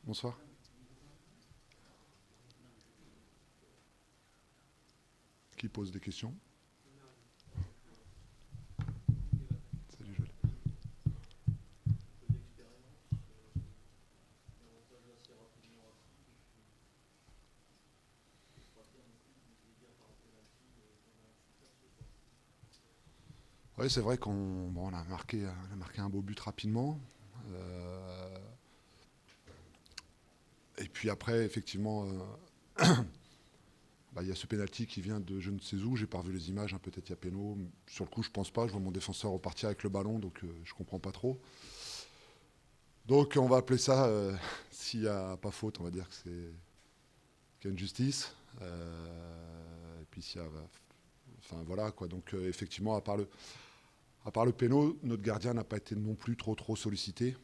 Bonsoir. Qui pose des questions? Salut Joël. Oui, c'est vrai on a marqué un beau but rapidement. Euh, et puis après, effectivement, il y a ce penalty qui vient de je ne sais où. J'ai pas revu les images, hein, peut-être il y a péno. Sur le coup, je pense pas. Je vois mon défenseur repartir avec le ballon, donc je comprends pas trop. Donc on va appeler ça, s'il n'y a pas faute, on va dire que c'est qu'il y a une justice. Et puis s'il y a, enfin voilà quoi. Donc effectivement, à part le péno, notre gardien n'a pas été non plus trop sollicité,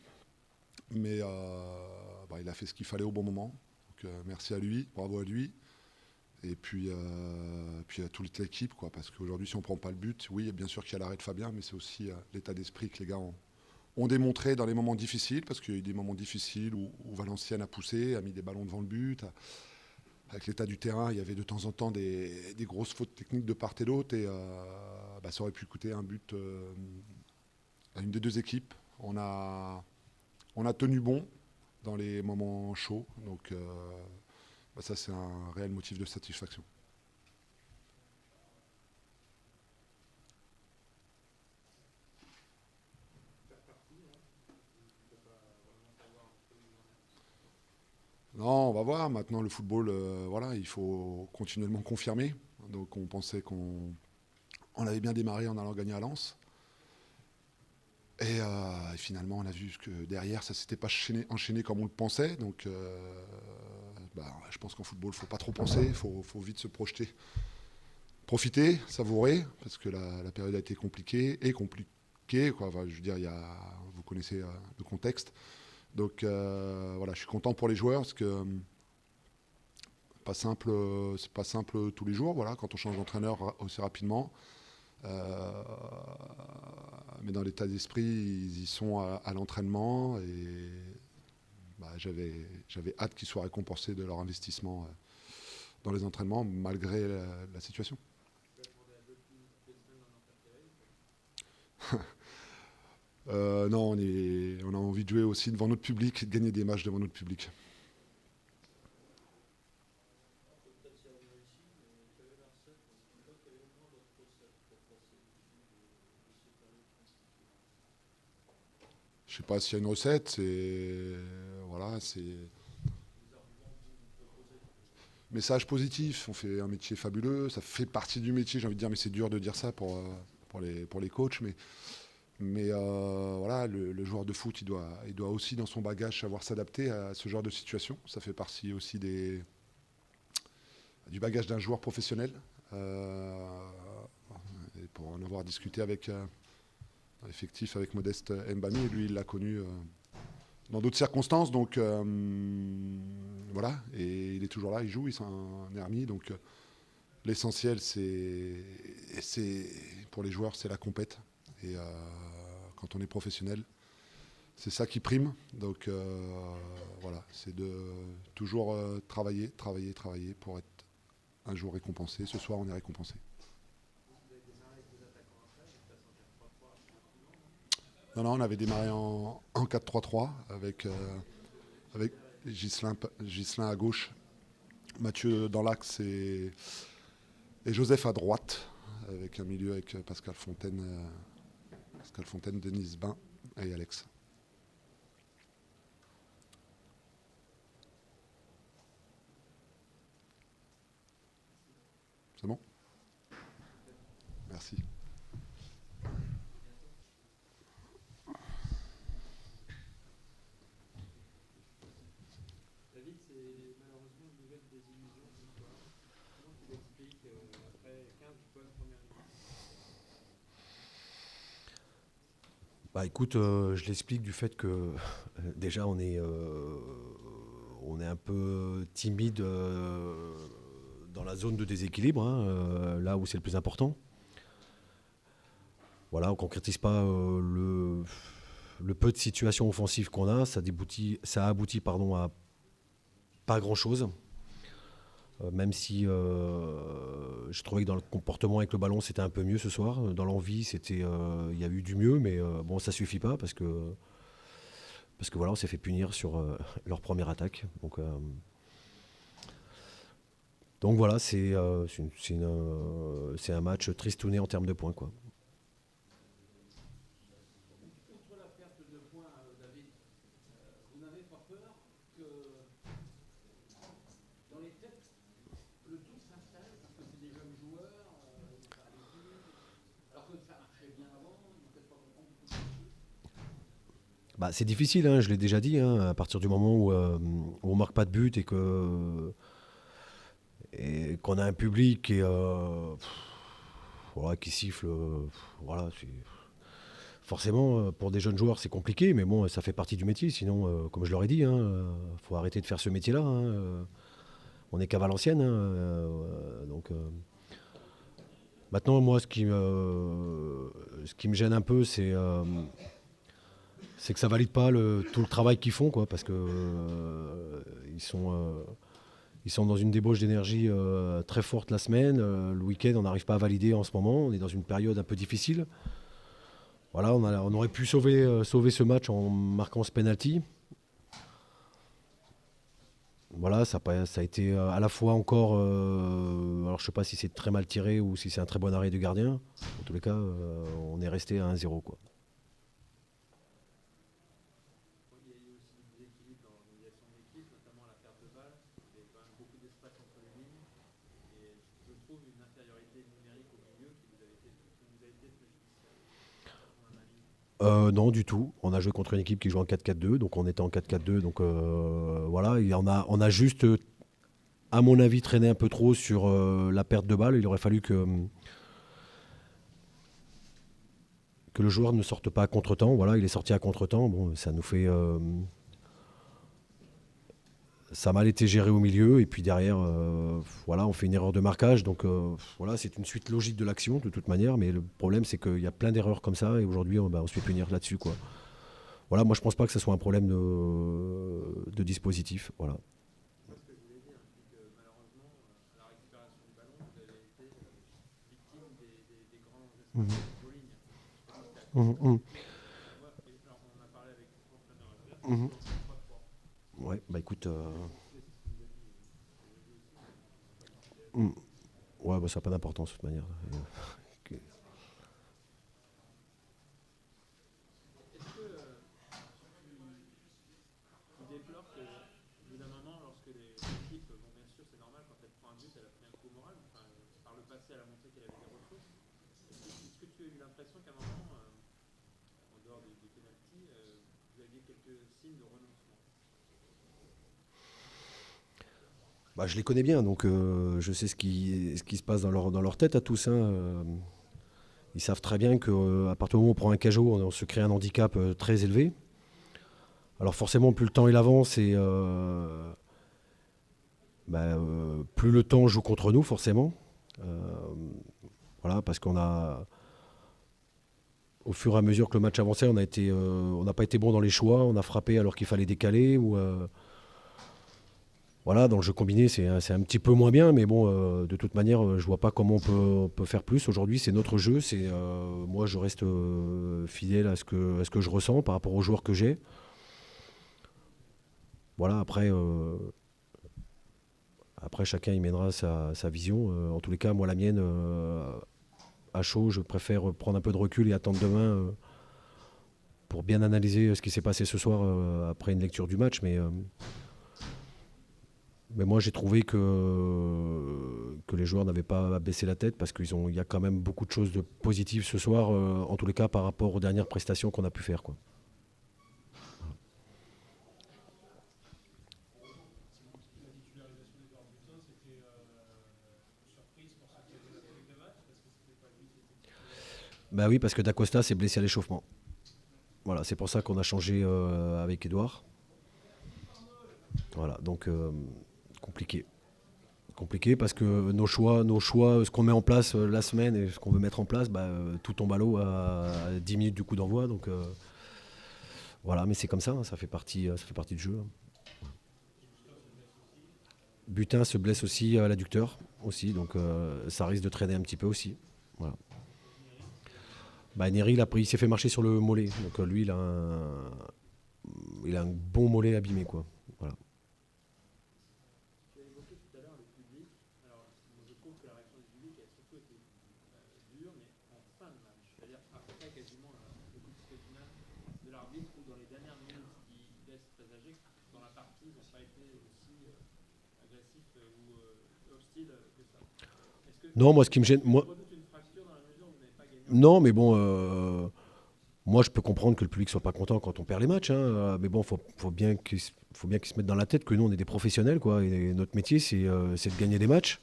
mais il a fait ce qu'il fallait au bon moment. Donc merci à lui, bravo à lui. Et puis à toute l'équipe, quoi, parce qu'aujourd'hui, si on ne prend pas le but, oui, bien sûr qu'il y a l'arrêt de Fabien, mais c'est aussi l'état d'esprit que les gars ont démontré dans les moments difficiles, parce qu'il y a eu des moments difficiles où Valenciennes a poussé, a mis des ballons devant le but. Avec l'état du terrain, il y avait de temps en temps des grosses fautes techniques de part et d'autre, et ça aurait pu coûter un but à une des deux équipes. On a tenu bon dans les moments chauds, donc ça c'est un réel motif de satisfaction. Non, on va voir. Maintenant, le football, voilà, il faut continuellement confirmer. Donc, on pensait qu'on avait bien démarré en allant gagner à Lens. Et finalement, on a vu que derrière, ça ne s'était pas enchaîné comme on le pensait. Donc, je pense qu'en football, il ne faut pas trop penser. Il faut vite se projeter. Profiter, savourer, parce que la période a été compliquée et compliquée, quoi. Enfin, je veux dire, vous connaissez le contexte. Donc, voilà, je suis content pour les joueurs, parce que c'est pas simple tous les jours, voilà, quand on change d'entraîneur aussi rapidement. Euh, mais dans l'état d'esprit, ils y sont à l'entraînement et j'avais hâte qu'ils soient récompensés de leur investissement dans les entraînements malgré la situation. Non, on a envie de jouer aussi devant notre public et de gagner des matchs devant notre public. Je sais pas s'il y a une recette, c'est message positif. On fait un métier fabuleux, ça fait partie du métier, j'ai envie de dire, mais c'est dur de dire ça pour les coachs. Mais voilà, le joueur de foot, il doit aussi, dans son bagage, savoir s'adapter à ce genre de situation. Ça fait partie aussi du bagage d'un joueur professionnel. Euh, et pour en avoir discuté avec effectif avec Modeste Mbami, lui, il l'a connu dans d'autres circonstances. Donc voilà, et il est toujours là, il joue, il s'en est remis. Donc l'essentiel, pour les joueurs, c'est la compète. Et quand on est professionnel, c'est ça qui prime. Donc voilà, c'est de toujours travailler pour être un jour récompensé. Ce soir, on est récompensé. Non, non, on avait démarré en 4-3-3 avec Ghislain à gauche, Mathieu dans l'axe et Joseph à droite, avec un milieu avec Pascal Fontaine, Denis Bain et Alex. C'est bon? Merci. David, c'est malheureusement une nouvelle désillusion ce soir. Comment tu l'expliques après 15 bonnes premières minutes? Écoute, je l'explique du fait que déjà on est un peu timide dans la zone de déséquilibre, hein, là où c'est le plus important. Voilà, on ne concrétise pas le peu de situations offensives qu'on a. Ça aboutit pardon, à pas grand-chose. Même si je trouvais que dans le comportement avec le ballon, c'était un peu mieux ce soir. Dans l'envie, il y a eu du mieux, mais bon, ça suffit pas parce que voilà, on s'est fait punir sur leur première attaque. Donc voilà, c'est un match tristouné en termes de points, quoi. Outre la perte de points, David, vous n'avez pas peur que dans les têtes, le doute s'installe parce que c'est des jeunes joueurs, pas habitués, alors que ça marchait bien avant, ils n'ont peut-être pas comprendre beaucoup de choses. Bah, c'est difficile, hein, je l'ai déjà dit, hein, à partir du moment où on marque pas de but et qu'on a un public voilà, qui siffle, voilà, forcément, pour des jeunes joueurs, c'est compliqué, mais bon, ça fait partie du métier. Sinon, comme je leur ai dit, faut arrêter de faire ce métier-là. On est qu'à Valenciennes. Maintenant, moi, ce qui me gêne un peu, c'est que ça valide pas tout le travail qu'ils font, quoi, parce que ils sont dans une débauche d'énergie très forte la semaine. Le week-end, on n'arrive pas à valider en ce moment. On est dans une période un peu difficile. Voilà, on aurait pu sauver ce match en marquant ce penalty. Voilà, ça a été à la fois encore. Alors je ne sais pas si c'est très mal tiré ou si c'est un très bon arrêt du gardien. En tous les cas, on est resté à 1-0, quoi. Il y a eu aussi du déséquilibre dans l'organisation de l'équipe, notamment la perte de balle. Il y avait quand même beaucoup d'espace entre les lignes. Et je trouve une infériorité numérique au milieu qui vous a été préjudiciable. Mon analyse. Non, du tout. On a joué contre une équipe qui joue en 4-4-2, donc on était en 4-4-2. Donc voilà, on a juste, à mon avis, traîné un peu trop sur la perte de balle. Il aurait fallu que le joueur ne sorte pas à contre-temps. Voilà, il est sorti à contre-temps. Bon, ça nous fait. Ça a mal été géré au milieu. Et puis derrière, voilà, on fait une erreur de marquage. Donc voilà, c'est une suite logique de l'action de toute manière. Mais le problème, c'est qu'il y a plein d'erreurs comme ça. Et aujourd'hui, on se fait punir là-dessus, quoi. Voilà, moi je pense pas que ce soit un problème de dispositif. Voilà. C'est ce que je voulais dire, c'est que malheureusement, à la récupération du ballon, vous avez été victime des grands espaces de vos lignes. Mmh. Alors, on a parlé avec l'entraîneur adverse, Mmh. c'est 3-3. Ouais, bah écoute. Ouais, bah ça n'a pas d'importance de toute manière. Ok. Est-ce que tu déplores que, au bout d'un moment, lorsque l'équipe, bon, bien sûr, c'est normal, quand elle prend un but, elle a pris un coup moral, enfin, par le passé, elle a montré qu'elle avait des ressources. Est-ce que tu as eu l'impression qu'à un moment, en dehors des pénaltys, vous aviez quelques signes de renoncement? Bah, je les connais bien, donc je sais ce qui se passe dans leur tête à tous, hein. Ils savent très bien qu'à partir du moment où on prend un cajot, on se crée un handicap très élevé. Alors forcément, plus le temps il avance et plus le temps joue contre nous, forcément. Voilà, parce au fur et à mesure que le match avançait, on n'a pas été bon dans les choix, on a frappé alors qu'il fallait décaler. Voilà, dans le jeu combiné, c'est un petit peu moins bien, mais bon, de toute manière, je vois pas comment on peut faire plus. Aujourd'hui, c'est notre jeu. Moi, je reste fidèle à ce que je ressens par rapport aux joueurs que j'ai. Voilà, après chacun y mènera sa vision. En tous les cas, moi, la mienne, à chaud, je préfère prendre un peu de recul et attendre demain pour bien analyser ce qui s'est passé ce soir après une lecture du match. Mais moi, j'ai trouvé que les joueurs n'avaient pas baissé la tête parce qu'il y a quand même beaucoup de choses de positives ce soir, en tous les cas par rapport aux dernières prestations qu'on a pu faire, quoi. La titularisation d'Edouard Butin, c'était une surprise pour ceux qui avaient la feuille de match, parce que c'était pas lui qui était titulaire. Bah oui, parce que Dacosta s'est blessé à l'échauffement. Voilà, c'est pour ça qu'on a changé avec Edouard. Voilà, donc compliqué. Compliqué parce que nos choix, ce qu'on met en place la semaine et ce qu'on veut mettre en place, tout tombe à l'eau à 10 minutes du coup d'envoi. Donc voilà, mais c'est comme ça, hein, ça fait partie du jeu. Butin se blesse aussi à l'adducteur aussi, donc ça risque de traîner un petit peu aussi. Voilà. Bah, Neri, il s'est fait marcher sur le mollet, donc lui, il a un bon mollet abîmé, quoi. Voilà. Tu as évoqué tout à l'heure le public. Alors, moi, je trouve que la réaction du public a surtout été dure, mais en fin de match. C'est-à-dire après quasiment le coup de sifflet final de l'arbitre ou dans les dernières minutes qui laissent présager que dans la partie, ils n'ont pas été aussi agressifs ou hostiles que ça. Est-ce que Non, moi, ce qui me gêne, tu redoutes une fracture dans la mesure où vous n'avez pas gagné? non, mais bon, moi, je peux comprendre que le public soit pas content quand on perd les matchs, hein, mais bon, faut bien qu'ils se mettent dans la tête que nous, on est des professionnels, quoi, et notre métier, c'est de gagner des matchs.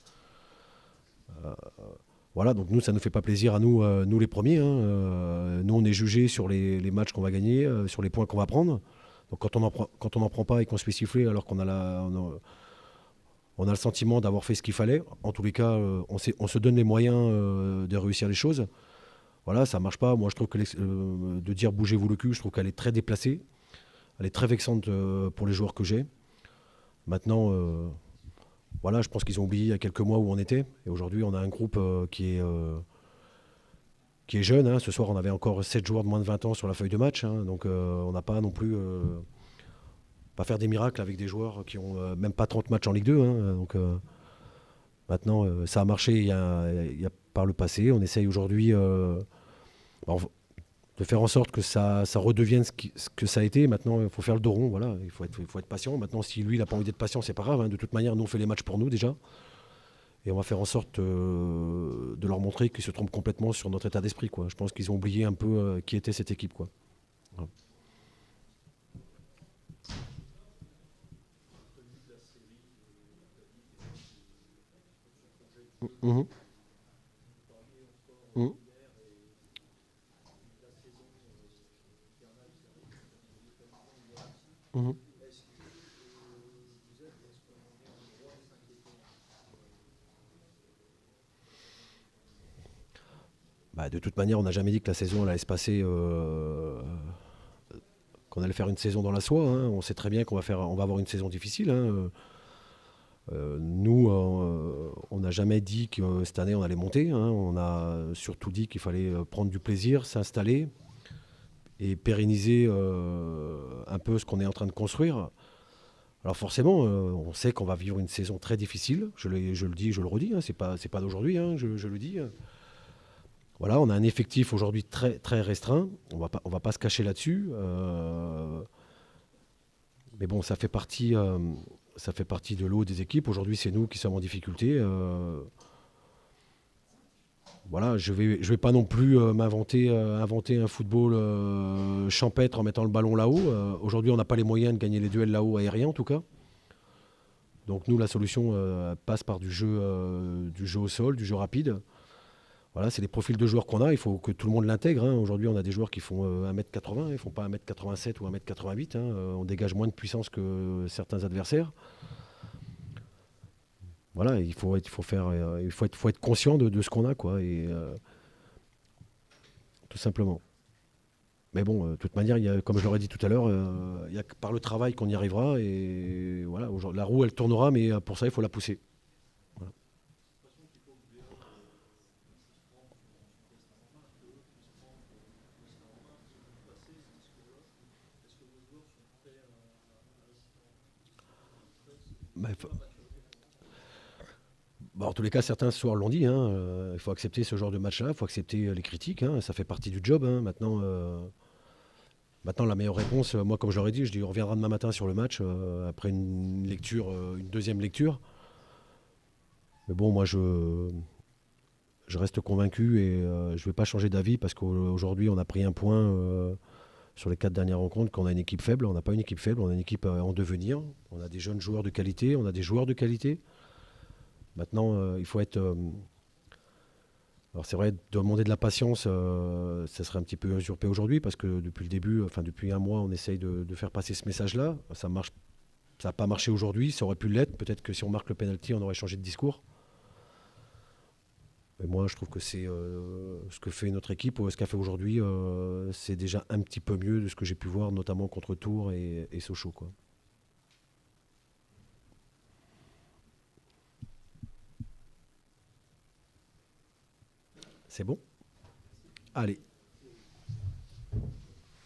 Voilà, donc nous, ça ne nous fait pas plaisir à nous, nous les premiers, hein. Nous, on est jugés sur les matchs qu'on va gagner, sur les points qu'on va prendre. Donc quand on n'en prend pas et qu'on se fait siffler alors qu'on a on a le sentiment d'avoir fait ce qu'il fallait, en tous les cas, on se donne les moyens de réussir les choses. Voilà, ça marche pas. Moi, je trouve que de dire bougez-vous le cul, je trouve qu'elle est très déplacée. Elle est très vexante pour les joueurs que j'ai. Maintenant, voilà, je pense qu'ils ont oublié il y a quelques mois où on était. Et aujourd'hui, on a un groupe qui est jeune, hein. Ce soir, on avait encore 7 joueurs de moins de 20 ans sur la feuille de match, hein. Donc, on n'a pas non plus... pas faire des miracles avec des joueurs qui ont même pas 30 matchs en Ligue 2, hein. Donc, maintenant, ça a marché il y a par le passé. On essaye aujourd'hui de faire en sorte que ça redevienne ce que ça a été. Maintenant, il faut faire le dos rond. Voilà. Il faut être patient. Maintenant, si lui, il n'a pas envie d'être patient, c'est pas grave, hein. De toute manière, nous, on fait les matchs pour nous déjà. Et on va faire en sorte de leur montrer qu'ils se trompent complètement sur notre état d'esprit, quoi. Je pense qu'ils ont oublié un peu qui était cette équipe, quoi. Voilà. Mhm. Mhm. Mhm. Bah, de toute manière, on n'a jamais dit que la saison elle allait se passer, qu'on allait faire une saison dans la soie, hein. On sait très bien on va avoir une saison difficile, hein. Nous, on n'a jamais dit que cette année on allait monter, hein. On a surtout dit qu'il fallait prendre du plaisir, s'installer et pérenniser un peu ce qu'on est en train de construire. Alors forcément, on sait qu'on va vivre une saison très difficile. Je le dis, je le redis, hein. C'est pas d'aujourd'hui, hein, je le dis. Voilà, on a un effectif aujourd'hui très, très restreint. On va pas se cacher là-dessus. Mais bon, ça fait partie de l'eau des équipes. Aujourd'hui, c'est nous qui sommes en difficulté. Voilà, je vais pas non plus inventer un football champêtre en mettant le ballon là-haut. Aujourd'hui, on n'a pas les moyens de gagner les duels là-haut aériens, en tout cas. Donc nous, la solution passe par du jeu au sol, du jeu rapide. Voilà, c'est les profils de joueurs qu'on a, il faut que tout le monde l'intègre, hein. Aujourd'hui, on a des joueurs qui font 1m80, ils ne font pas 1m87 ou 1m88, hein. On dégage moins de puissance que certains adversaires. Voilà, faut être conscient de ce qu'on a, quoi, et tout simplement. Mais bon, de toute manière, comme je l'aurais dit tout à l'heure, il y a que par le travail qu'on y arrivera, et voilà, la roue, elle tournera, mais pour ça, il faut la pousser. Voilà. Bah, bon, en tous les cas, certains ce soir l'ont dit, hein, il faut accepter ce genre de match-là, il faut accepter les critiques, hein, ça fait partie du job, hein. Maintenant, la meilleure réponse, moi, comme je l'aurais dit, je dis on reviendra demain matin sur le match après une lecture, une deuxième lecture. Mais bon, moi, je reste convaincu et je ne vais pas changer d'avis parce qu'aujourd'hui, on a pris un point sur les 4 dernières rencontres qu'on a une équipe faible. On n'a pas une équipe faible, on a une équipe en devenir. On a des jeunes joueurs de qualité, on a des joueurs de qualité. Maintenant, il faut être... alors c'est vrai, demander de la patience, ça serait un petit peu usurpé aujourd'hui parce que depuis le début, enfin depuis un mois, on essaye de faire passer ce message-là. Ça n'a pas marché aujourd'hui, ça aurait pu l'être. Peut-être que si on marque le penalty, on aurait changé de discours. Mais moi, je trouve que c'est ce que fait notre équipe, ou ce qu'a fait aujourd'hui, c'est déjà un petit peu mieux de ce que j'ai pu voir, notamment contre Tours et Sochaux, quoi. C'est bon? Allez.